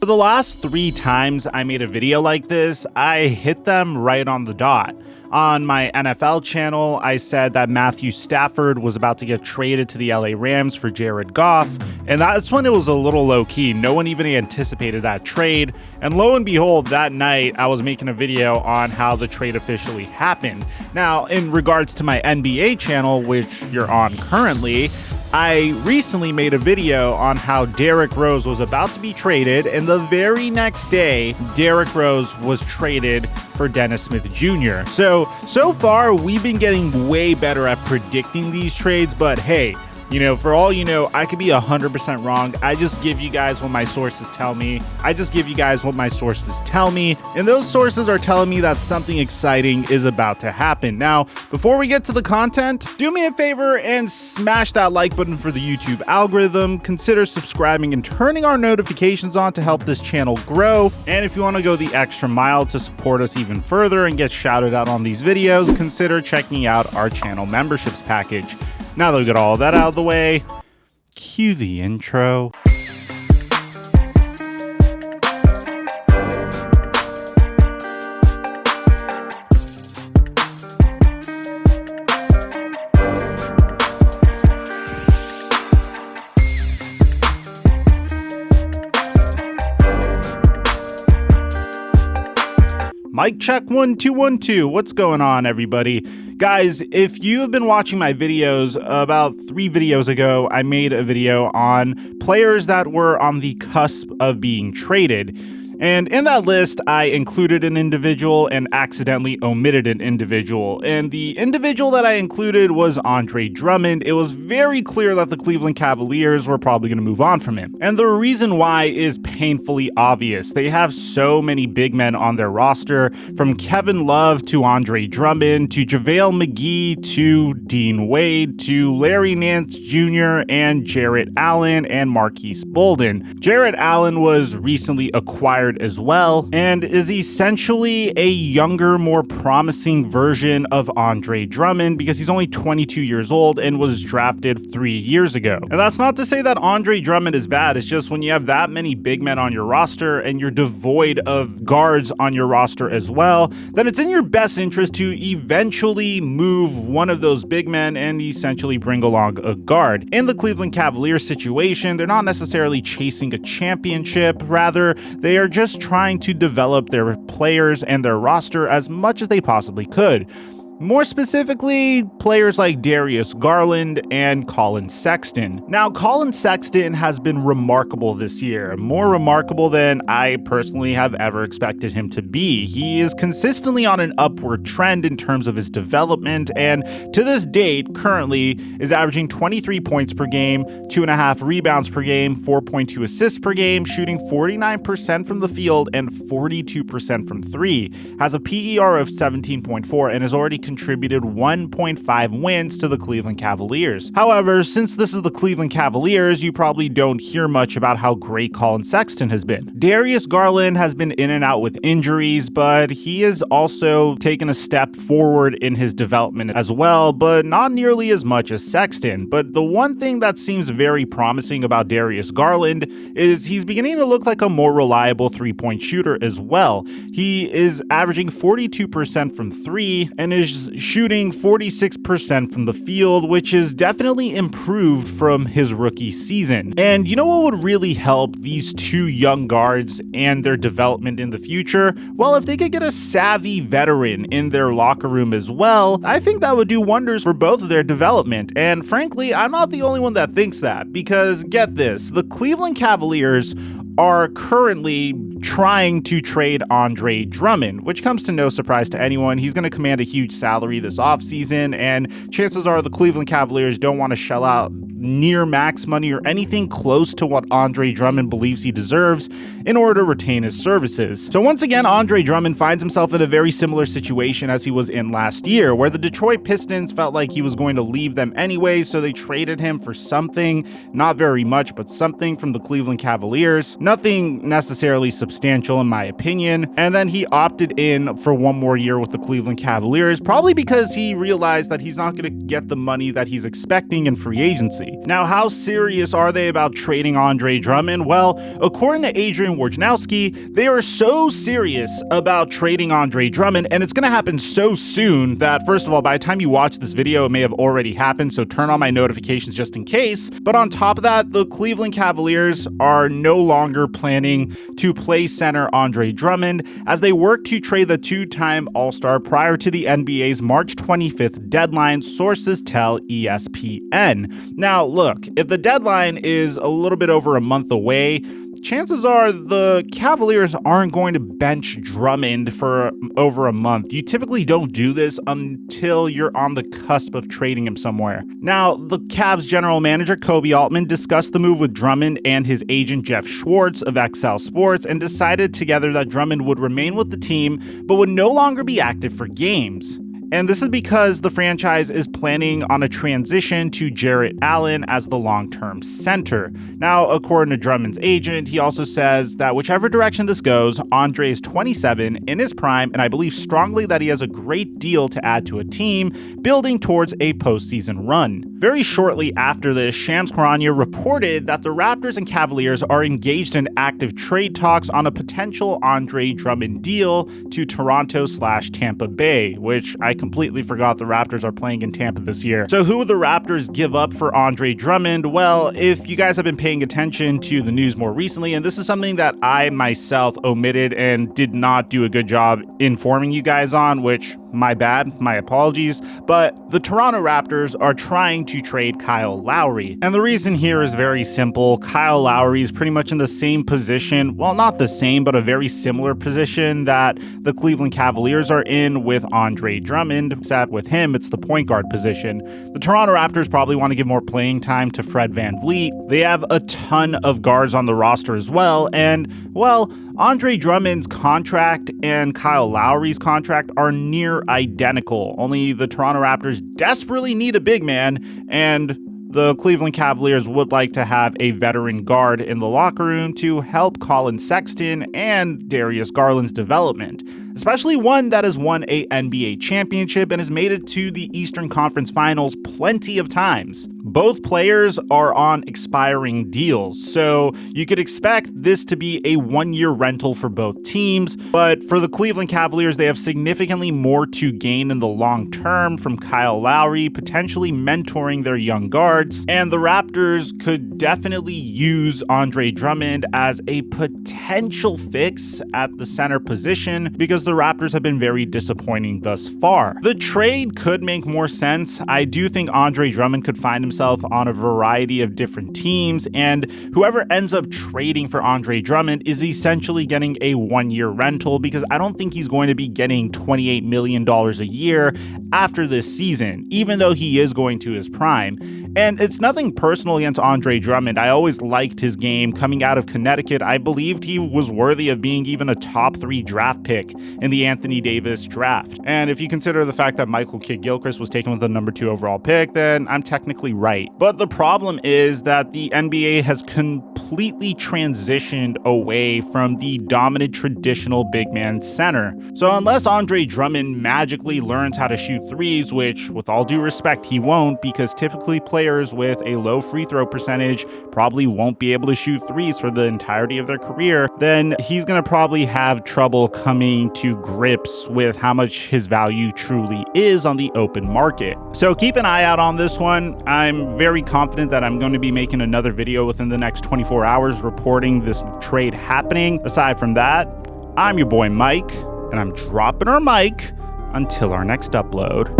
For the last 3 times I made a video like this, I hit them right on the dot. On my NFL channel, I said that Matthew Stafford was about to get traded to the LA Rams for Jared Goff, and that's when it was a little low-key. No one even anticipated that trade, and lo and behold, that night I was making a video on how the trade officially happened. Now, in regards to my NBA channel, which you're on currently, I recently made a video on how Derrick Rose was about to be traded, and the very next day, Derrick Rose was traded for Dennis Smith Jr. So far, we've been getting way better at predicting these trades, but hey, for all you know, I could be 100% wrong. I just give you guys what my sources tell me. And those sources are telling me that something exciting is about to happen. Now, before we get to the content, do me a favor and smash that like button for the YouTube algorithm. Consider subscribing and turning our notifications on to help this channel grow. And if you want to go the extra mile to support us even further and get shouted out on these videos, consider checking out our channel memberships package. Now that we got all that out of the way, cue the intro. Mic check 1 2 1 2. What's going on, everybody? Guys, if you have been watching my videos, about 3 videos ago, I made a video on players that were on the cusp of being traded. And in that list, I included an individual and accidentally omitted an individual. And the individual that I included was Andre Drummond. It was very clear that the Cleveland Cavaliers were probably going to move on from him. And the reason why is painfully obvious. They have so many big men on their roster, from Kevin Love to Andre Drummond to JaVale McGee to Dean Wade to Larry Nance Jr. and Jarrett Allen and Marquise Bolden. Jarrett Allen was recently acquired as well, and is essentially a younger, more promising version of Andre Drummond because he's only 22 years old and was drafted 3 years ago. And that's not to say that Andre Drummond is bad, it's just when you have that many big men on your roster and you're devoid of guards on your roster as well, then it's in your best interest to eventually move one of those big men and essentially bring along a guard. In the Cleveland Cavaliers situation, they're not necessarily chasing a championship, rather, they are just trying to develop their players and their roster as much as they possibly could. More specifically, players like Darius Garland and Colin Sexton. Now, Colin Sexton has been remarkable this year, more remarkable than I personally have ever expected him to be. He is consistently on an upward trend in terms of his development, and to this date, currently is averaging 23 points per game, 2.5 rebounds per game, 4.2 assists per game, shooting 49% from the field and 42% from 3, has a PER of 17.4, and has already contributed 1.5 wins to the Cleveland Cavaliers. However, since this is the Cleveland Cavaliers, you probably don't hear much about how great Colin Sexton has been. Darius Garland has been in and out with injuries, but he has also taken a step forward in his development as well, but not nearly as much as Sexton. But the one thing that seems very promising about Darius Garland is he's beginning to look like a more reliable three-point shooter as well. He is averaging 42% from 3 and is shooting 46% from the field, which is definitely improved from his rookie season. And you know what would really help these two young guards and their development in the future? Well, if they could get a savvy veteran in their locker room as well, I think that would do wonders for both of their development. And frankly, I'm not the only one that thinks that, because get this, the Cleveland Cavaliers are currently trying to trade Andre Drummond, which comes to no surprise to anyone. He's going to command a huge salary this offseason, and chances are the Cleveland Cavaliers don't want to shell out near max money or anything close to what Andre Drummond believes he deserves in order to retain his services. So once again, Andre Drummond finds himself in a very similar situation as he was in last year, where the Detroit Pistons felt like he was going to leave them anyway, so they traded him for something, not very much, but something from the Cleveland Cavaliers. Nothing necessarily substantial in my opinion, and then he opted in for one more year with the Cleveland Cavaliers, probably because he realized that he's not going to get the money that he's expecting in free agency. Lowry. Now, how serious are they about trading Andre Drummond? Well, according to Adrian Wojnarowski, they are so serious about trading Andre Drummond, and it's going to happen so soon that, first of all, by the time you watch this video, it may have already happened, so turn on my notifications just in case. But on top of that, the Cleveland Cavaliers are no longer planning to play center Andre Drummond as they work to trade the two-time All-Star prior to the NBA's March 25th deadline, sources tell ESPN. Now, look, if the deadline is a little bit over a month away, chances are the Cavaliers aren't going to bench Drummond for over a month. You typically don't do this until you're on the cusp of trading him somewhere. Now, the Cavs general manager Koby Altman discussed the move with Drummond and his agent Jeff Schwartz of XL Sports and decided together that Drummond would remain with the team but would no longer be active for games. And this is because the franchise is planning on a transition to Jarrett Allen as the long-term center. Now, according to Drummond's agent, he also says that whichever direction this goes, Andre is 27 in his prime, and I believe strongly that he has a great deal to add to a team building towards a postseason run. Very shortly after this, Shams Charania reported that the Raptors and Cavaliers are engaged in active trade talks on a potential Andre Drummond deal to Toronto/Tampa Bay, which I completely forgot the Raptors are playing in Tampa this year. So who would the Raptors give up for Andre Drummond? Well, if you guys have been paying attention to the news more recently, and this is something that I myself omitted and did not do a good job informing you guys on, which my bad, my apologies, but the Toronto Raptors are trying to trade Kyle Lowry. And the reason here is very simple. Kyle Lowry is pretty much in the same position, well, not the same, but a very similar position that the Cleveland Cavaliers are in with Andre Drummond, except with him, it's the point guard position. The Toronto Raptors probably want to give more playing time to Fred VanVleet. They have a ton of guards on the roster as well, and, well, Andre Drummond's contract and Kyle Lowry's contract are near identical, only the Toronto Raptors desperately need a big man, and the Cleveland Cavaliers would like to have a veteran guard in the locker room to help Colin Sexton and Darius Garland's development, especially one that has won a NBA championship and has made it to the Eastern Conference Finals plenty of times. Both players are on expiring deals, so you could expect this to be a one-year rental for both teams, but for the Cleveland Cavaliers, they have significantly more to gain in the long term from Kyle Lowry, potentially mentoring their young guards, and the Raptors could definitely use Andre Drummond as a potential fix at the center position because the Raptors have been very disappointing thus far. The trade could make more sense. I do think Andre Drummond could find himself on a variety of different teams, and whoever ends up trading for Andre Drummond is essentially getting a one-year rental because I don't think he's going to be getting $28 million a year after this season, even though he is going to his prime. And it's nothing personal against Andre Drummond. I always liked his game coming out of Connecticut. I believed he was worthy of being even a top 3 draft pick in the Anthony Davis draft. And if you consider the fact that Michael Kidd-Gilchrist was taken with the number 2 overall pick, then I'm technically right. But the problem is that the NBA has completely transitioned away from the dominant traditional big man center. So unless Andre Drummond magically learns how to shoot threes, which with all due respect, he won't, because typically players with a low free throw percentage probably won't be able to shoot threes for the entirety of their career, then he's going to probably have trouble coming to grips with how much his value truly is on the open market. So keep an eye out on this one. I'm very confident that I'm going to be making another video within the next 24 hours reporting this trade happening. Aside from that, I'm your boy Mike, and I'm dropping our mic until our next upload.